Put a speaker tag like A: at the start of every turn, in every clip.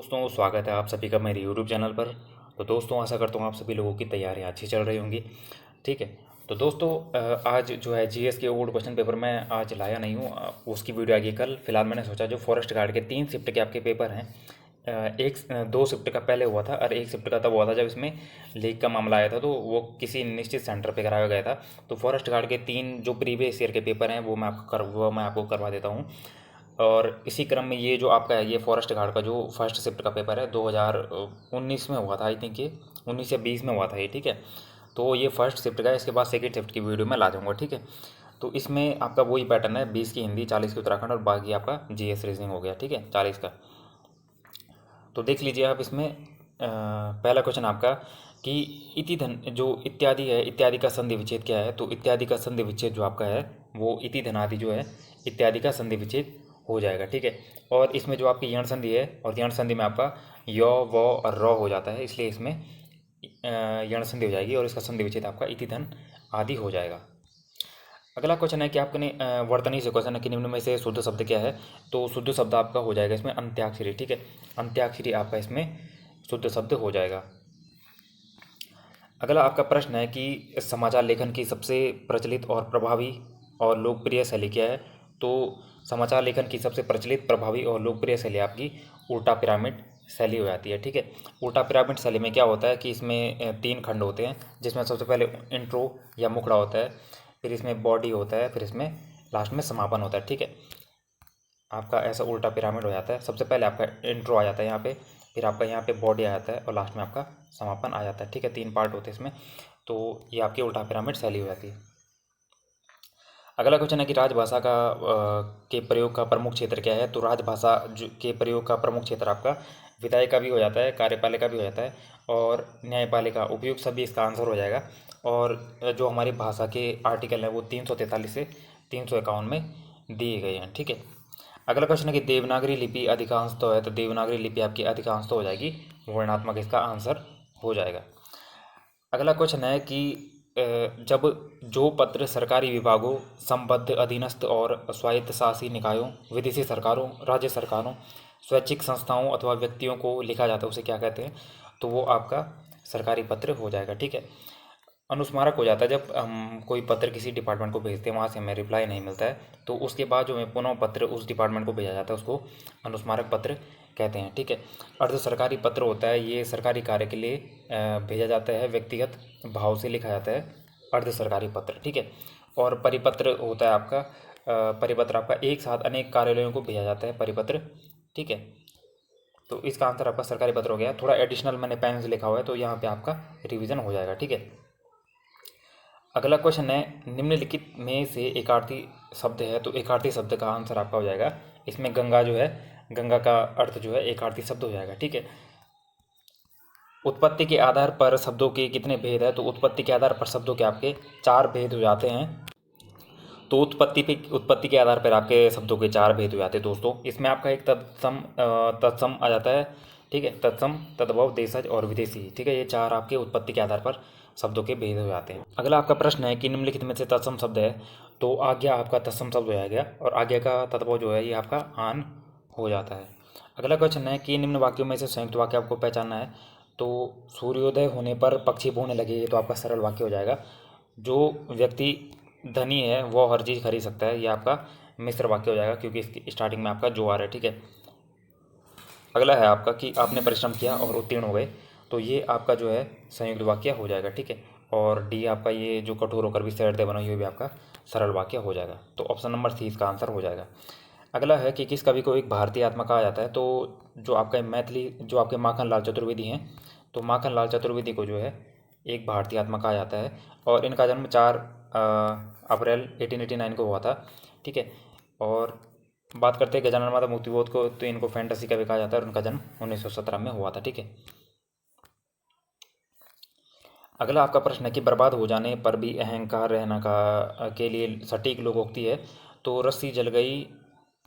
A: दोस्तों, स्वागत है आप सभी का मेरे यूट्यूब चैनल पर। तो दोस्तों, आशा करता हूँ आप सभी लोगों की तैयारियाँ अच्छी चल रही होंगी। ठीक है। तो दोस्तों, आज जो है जीएस के ओल्ड क्वेश्चन पेपर मैं आज लाया नहीं हूँ। उसकी वीडियो आएगी कल। फिलहाल मैंने सोचा जो फॉरेस्ट गार्ड के 3 शिफ्ट के आपके पेपर हैं, एक 2 शिफ्ट का पहले हुआ था और 1 शिफ्ट का तब हुआ था जब इसमें लीक का मामला आया था, तो वो किसी निश्चित सेंटर पे कराया गया था। तो फॉरेस्ट गार्ड के 3 जो प्रीवियस ईयर के पेपर हैं वो मैं आपको करवा देता हूँ। और इसी क्रम में ये जो आपका है, ये फॉरेस्ट गार्ड का जो फर्स्ट शिफ्ट का पेपर है 2019 में हुआ था, आई थिंक ये 19 या 20 में हुआ था ये। ठीक है। तो ये फर्स्ट शिफ्ट का है, इसके बाद सेकंड शिफ्ट की वीडियो मैं ला दूँगा। ठीक है। तो इसमें आपका वही पैटर्न है, 20 की हिंदी, 40 की उत्तराखंड और बाकी आपका जीएस रीजनिंग हो गया। ठीक है, 40 का। तो देख लीजिए आप इसमें पहला क्वेश्चन आपका कि इति धन जो इत्यादि है, इत्यादि का संधि विच्छेद क्या है। तो इत्यादि का संधि विच्छेद जो आपका है वो इति धनादि जो है इत्यादि का संधि विच्छेद हो जाएगा। ठीक है। और इसमें जो आपकी यण संधि है, और यण संधि में आपका य व और र हो जाता है, इसलिए इसमें यण संधि हो जाएगी और इसका संधि विच्छेद आपका इति धन आदि हो जाएगा। अगला क्वेश्चन है कि आपने वर्तनी से क्वेश्चन है कि निम्न में से शुद्ध शब्द क्या है। तो शुद्ध शब्द आपका हो जाएगा इसमें अंत्याक्षरी। ठीक है, अंत्याक्षरी आपका इसमें शुद्ध शब्द हो जाएगा। अगला आपका प्रश्न है कि समाचार लेखन की सबसे प्रचलित और प्रभावी और लोकप्रिय शैली क्या है। तो समाचार लेखन की सबसे प्रचलित, प्रभावी और लोकप्रिय शैली आपकी उल्टा पिरामिड शैली हो जाती है। ठीक है। उल्टा पिरामिड शैली में क्या होता है कि इसमें 3 खंड होते हैं, जिसमें सबसे पहले इंट्रो या मुखड़ा होता है, फिर इसमें बॉडी होता है, फिर इसमें लास्ट में समापन होता है। ठीक है। आपका ऐसा उल्टा पिरामिड हो जाता है। सबसे पहले आपका इंट्रो आ जाता है यहाँ पे, फिर आपका यहाँ पे बॉडी आ जाता है और लास्ट में आपका समापन आ जाता है। ठीक है, 3 पार्ट होते हैं इसमें। तो ये आपकी उल्टा पिरामिड शैली हो जाती है। अगला क्वेश्चन है कि राजभाषा के प्रयोग का प्रमुख क्षेत्र क्या है। तो राजभाषा के प्रयोग का प्रमुख क्षेत्र आपका विधायिका भी हो जाता है, कार्यपालिका भी हो जाता है और न्यायपालिका। उपयुक्त सभी इसका आंसर हो जाएगा। और जो हमारी भाषा के आर्टिकल हैं वो 343 से 351 में दिए गए हैं। ठीक है। अगला क्वेश्चन है कि देवनागरी लिपि अधिकांश तो है। तो देवनागरी लिपि आपकी अधिकांश तो हो जाएगी, वर्णनात्मक इसका आंसर हो जाएगा। अगला क्वेश्चन है कि जब जो पत्र सरकारी विभागों, संबद्ध अधीनस्थ और स्वायत्तशासी निकायों, विदेशी सरकारों, राज्य सरकारों, स्वैच्छिक संस्थाओं अथवा व्यक्तियों को लिखा जाता है उसे क्या कहते हैं। तो वो आपका सरकारी पत्र हो जाएगा। ठीक है। अनुस्मारक हो जाता है जब हम कोई पत्र किसी डिपार्टमेंट को भेजते हैं, वहाँ से हमें रिप्लाई नहीं मिलता है, तो उसके बाद जो हमें पुनः पत्र उस डिपार्टमेंट को भेजा जाता है उसको अनुस्मारक पत्र कहते हैं। ठीक है। अर्ध सरकारी पत्र होता है, ये सरकारी कार्य के लिए भेजा जाता है, व्यक्तिगत भाव से लिखा जाता है अर्ध सरकारी पत्र। ठीक है। और परिपत्र होता है आपका, परिपत्र आपका एक साथ अनेक कार्यालयों को भेजा जाता है, परिपत्र। ठीक है। तो इसका आंसर आपका सरकारी पत्र हो गया। थोड़ा एडिशनल मैंने पेन से लिखा हुआ है तो यहाँ पे आपका रिवीजन हो जाएगा। ठीक है। अगला क्वेश्चन है निम्नलिखित में से एकार्थी शब्द है। तो एकार्थी शब्द का आंसर आपका हो जाएगा इसमें गंगा जो है, गंगा का अर्थ जो है एकार्थी शब्द हो जाएगा। ठीक है। उत्पत्ति के आधार पर शब्दों के कितने भेद है। तो उत्पत्ति के आधार पर शब्दों के आपके 4 भेद हो जाते हैं। तो उत्पत्ति के आधार पर आपके शब्दों के 4 भेद हो जाते हैं दोस्तों। इसमें आपका एक तत्सम आ जाता है। ठीक है, तत्सम, तद्भव, देशज और विदेशी। ठीक है, ये 4 आपके उत्पत्ति के आधार पर शब्दों के भेद हो जाते हैं। अगला आपका प्रश्न है कि निम्नलिखित में से तत्सम शब्द है। तो आज्ञा आपका तत्सम शब्द हो जाएगा और आज्ञा का तद्भव जो है ये आपका आन हो जाता है। अगला क्वेश्चन है कि निम्न वाक्यों में से संयुक्त वाक्य आपको पहचानना है। तो सूर्योदय होने पर पक्षी बोलने लगे, ये तो आपका सरल वाक्य हो जाएगा। जो व्यक्ति धनी है वो हर चीज़ खरीद सकता है, ये आपका मिश्र वाक्य हो जाएगा क्योंकि इसकी स्टार्टिंग में आपका जो आ रहा है। ठीक है। अगला है आपका कि आपने परिश्रम किया और उत्तीर्ण हो गए। तो ये आपका जो है संयुक्त वाक्य हो जाएगा। ठीक है। और डी आपका ये जो कठोर होकर भी सैरते बनो, ये भी आपका सरल वाक्य हो जाएगा। तो ऑप्शन नंबर सी इसका आंसर हो जाएगा। अगला है कि किस कवि को एक भारतीय आत्मा कहा जाता है। तो जो आपका मैथिली, जो आपके माखन लाल चतुर्वेदी हैं, तो माखन लाल चतुर्वेदी को जो है एक भारतीय आत्मा कहा जाता है और इनका जन्म 4 अप्रैल 1889 को हुआ था। ठीक है। और बात करते हैं गजानन माता मुक्तिबोध को, तो इनको फैंटेसी कवि कहा जाता है और उनका जन्म 1917 में हुआ था। ठीक है। अगला आपका प्रश्न है कि बर्बाद हो जाने पर भी अहंकार रहना का के लिए सटीक लोकोक्ति है। तो रस्सी जल गई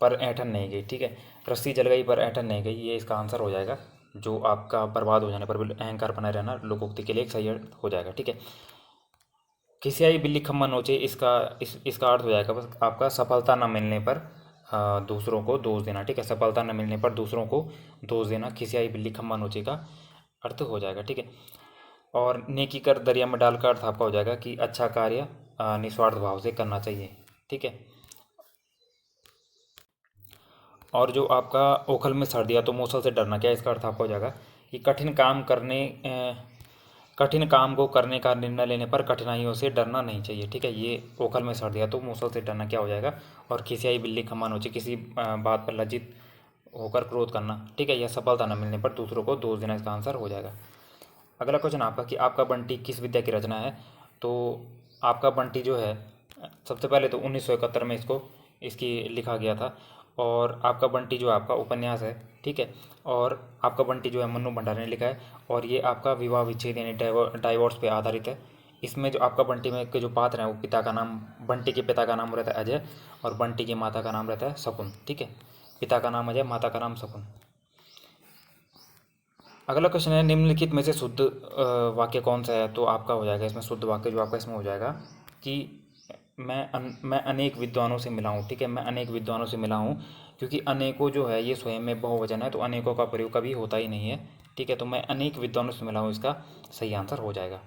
A: पर ऐंठन नहीं गई। ठीक है, रस्सी जल गई पर ऐंठन नहीं गई, ये इसका आंसर हो जाएगा। जो आपका बर्बाद हो जाने पर भी अहंकार बना रहना लोकोक्ति के लिए एक सही अर्थ हो जाएगा। ठीक है। खिसियाई बिल्ली खम्मा नोचे, इसका अर्थ हो जाएगा बस आपका सफलता न मिलने पर दूसरों को दोष देना, ठीक है। सफलता न मिलने पर दूसरों को दोष देना खिसियाई बिल्ली खम्मा नोचे का अर्थ हो जाएगा, ठीक है। और नेकी कर दरिया में डाल का अर्थ आपका हो जाएगा कि अच्छा कार्य निस्वार्थ भाव से करना चाहिए, ठीक है। और जो आपका ओखल में सर दिया तो मूसल से डरना, क्या इसका अर्थ आपका हो जाएगा कि कठिन काम को करने का निर्णय लेने पर कठिनाइयों से डरना नहीं चाहिए, ठीक है। ये ओखल में सर दिया तो मूसल से डरना क्या हो जाएगा। और खिसियाई बिल्ली खम्मा नोचे, किसी बात पर लज्जित होकर क्रोध करना, ठीक है। यह सफलता न मिलने पर दूसरों को दोष देना इसका आंसर हो जाएगा। अगला क्वेश्चन आपका कि आपका बंटी किस विद्या की रचना है। तो आपका बंटी जो है सबसे पहले तो 1971 में इसकी लिखा गया था। और आपका बंटी जो आपका उपन्यास है, ठीक है। और आपका बंटी जो है मन्नू भंडारी ने लिखा है। और ये आपका विवाह विच्छेद यानी डाइवोर्स पे आधारित है। इसमें जो आपका बंटी में के जो पात्र हैं वो पिता का नाम, बंटी के पिता का नाम रहता है अजय और बंटी की माता का नाम रहता है शकुन, ठीक है। पिता का नाम अजय, माता का नाम शकुन। अगला क्वेश्चन है निम्नलिखित में से शुद्ध वाक्य कौन सा है। तो आपका हो जाएगा इसमें शुद्ध वाक्य जो आपका इसमें हो जाएगा कि मैं अनेक विद्वानों से मिला हूँ, ठीक है। मैं अनेक विद्वानों से मिला हूँ, क्योंकि अनेकों जो है ये स्वयं में बहुवचन है तो अनेकों का प्रयोग कभी होता ही नहीं है, ठीक है। तो मैं अनेक विद्वानों से मिला हूँ, इसका सही आंसर हो जाएगा।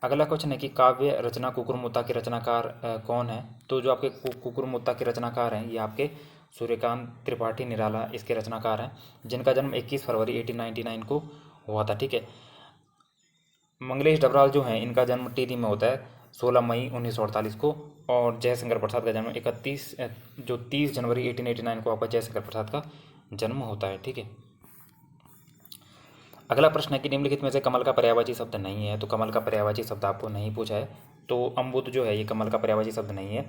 A: अगला क्वेश्चन है कि काव्य रचना कुकुरमुत्ता के रचनाकार कौन है। तो जो आपके कुकुरमुत्ता के रचनाकार हैं ये आपके सूर्यकांत त्रिपाठी निराला इसके रचनाकार हैं, जिनका जन्म 21 फरवरी 1899 को हुआ था, ठीक है। मंगलेश डबराल जो हैं इनका जन्म टिहरी में होता है 16 मई 1948 को। और जयशंकर प्रसाद का जन्म 30 जनवरी 1889 को आपका जयशंकर प्रसाद का जन्म होता है, ठीक है। अगला प्रश्न है कि निम्नलिखित में से कमल का पर्यायवाची शब्द नहीं है। तो कमल का पर्यायवाची शब्द आपको नहीं पूछा है। तो अम्बुद जो है ये कमल का पर्यायवाची शब्द नहीं है,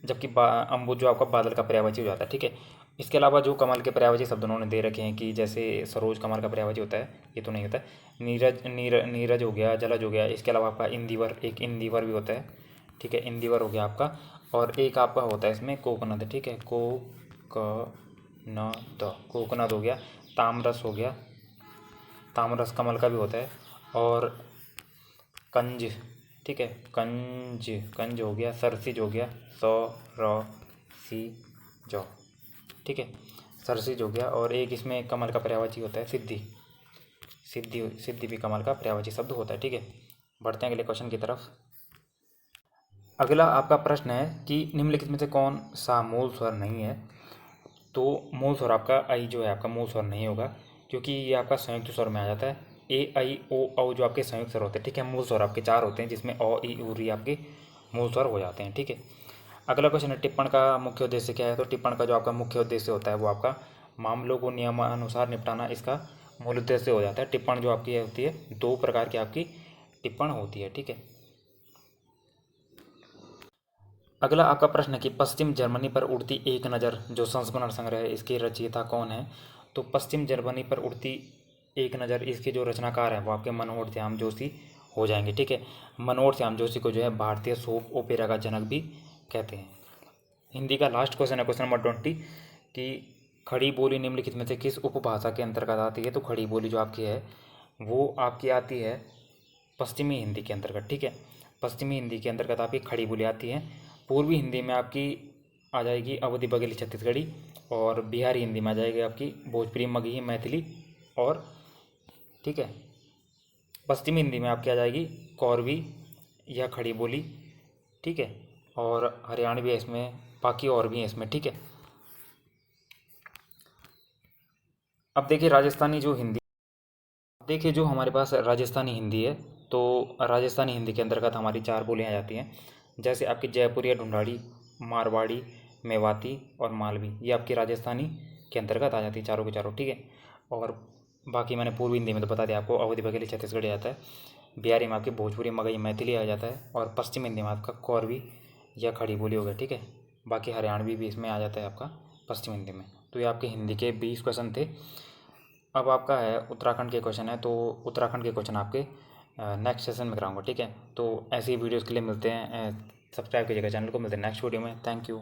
A: जबकि अम्बुद जो आपका बादल का पर्यायवाची हो जाता है, ठीक है। इसके अलावा जो कमल के पर्यायवाची शब्द उन्होंने दे रखे हैं कि जैसे सरोज कमल का पर्यायवाची होता है, ये तो नहीं होता है। नीरज हो गया, जलज हो गया। इसके अलावा आपका इंदिवर, एक इंदिवर भी होता है, ठीक है। इंदिवर हो गया आपका। और एक आपका होता है इसमें कोकनद, ठीक है। कोकनद हो गया। तामरस हो गया, तामरस कमल का भी होता है। और कंज, ठीक है। कंज हो गया। सरसिज हो गया, जो, ठीक है। सरसिज हो गया। और एक इसमें कमल का पर्यायवाची होता है सिद्धि भी कमल का पर्यायवाची शब्द होता है, ठीक है। बढ़ते हैं अगले क्वेश्चन की तरफ। अगला आपका प्रश्न है कि निम्नलिखित में से कौन सा मूल स्वर नहीं है। तो मूल स्वर आपका आई जो है आपका मूल स्वर नहीं होगा, क्योंकि ये आपका संयुक्त स्वर में आ जाता है। ए आई ओ औ जो आपके संयुक्त स्वर होते हैं, ठीक है। मूल स्वर आपके 4 होते हैं, जिसमें अ ई उ री आपके मूल स्वर हो जाते हैं, ठीक है। अगला क्वेश्चन है टिप्पण का मुख्य उद्देश्य क्या है। तो टिप्पण का जो आपका मुख्य उद्देश्य होता है वो आपका मामलों को नियमानुसार निपटाना इसका मूल उद्देश्य हो जाता है। टिप्पण जो आपकी होती है 2 प्रकार की आपकी टिप्पण होती है, ठीक है। अगला आपका प्रश्न है कि पश्चिम जर्मनी पर उड़ती एक नज़र जो संस्मरण संग्रह है इसके रचयिता कौन है। तो पश्चिम जर्मनी पर उड़ती एक नज़र इसके जो रचनाकार हैं वो आपके मनोहर श्याम जोशी हो जाएंगे, ठीक है। मनोहर श्याम जोशी को जो है भारतीय सोप ओपेरा का जनक भी कहते हैं। हिंदी का लास्ट क्वेश्चन है क्वेश्चन नंबर 20 कि खड़ी बोली निम्नलिखित में से किस उपभाषा के अंतर्गत आती है। तो खड़ी बोली जो आपकी है वो आपकी आती है पश्चिमी हिंदी के अंतर्गत, ठीक है। पश्चिमी हिंदी के अंतर्गत आपकी खड़ी बोली आती है। पूर्वी हिंदी में आपकी आ जाएगी अवधी बघेली छत्तीसगढ़ी। और बिहारी हिंदी में आ जाएगी आपकी भोजपुरी मगही मैथिली और, ठीक है। पश्चिमी हिंदी में आपकी आ जाएगी कौरवी या खड़ी बोली, ठीक है। और हरियाणवी है इसमें, बाकी और भी है इसमें, ठीक है। अब देखिए राजस्थानी जो हिंदी, देखिए जो हमारे पास राजस्थानी हिंदी है तो राजस्थानी हिंदी के अंतर्गत हमारी 4 बोलियाँ आ जाती हैं। जैसे आपकी जयपुरिया, ढूंढाड़ी, मारवाड़ी, मेवाती और मालवी, ये आपकी राजस्थानी के अंतर्गत आ जाती है चारों के चारों, ठीक है। और बाकी मैंने पूर्वी हिंदी में तो बता दिया आपको, अवधी बघेली छत्तीसगढ़ी आ जाता है। बिहारी में आपकी भोजपुरी मगही मैथिली आ जाता है। और पश्चिम हिंदी में आपका कौरवी या खड़ी बोली हो गया, ठीक है। बाकी हरियाणवी भी इसमें आ जाता है आपका पश्चिम हिंदी में। तो ये आपके हिंदी के 20 क्वेश्चन थे। अब आपका है उत्तराखंड के क्वेश्चन है, तो उत्तराखंड के क्वेश्चन आपके नेक्स्ट सेशन में कराऊंगा, ठीक है। तो ऐसी वीडियोज़ के लिए मिलते हैं, सब्सक्राइब कीजिएगा चैनल को, मिलते हैं नेक्स्ट वीडियो में। Thank you.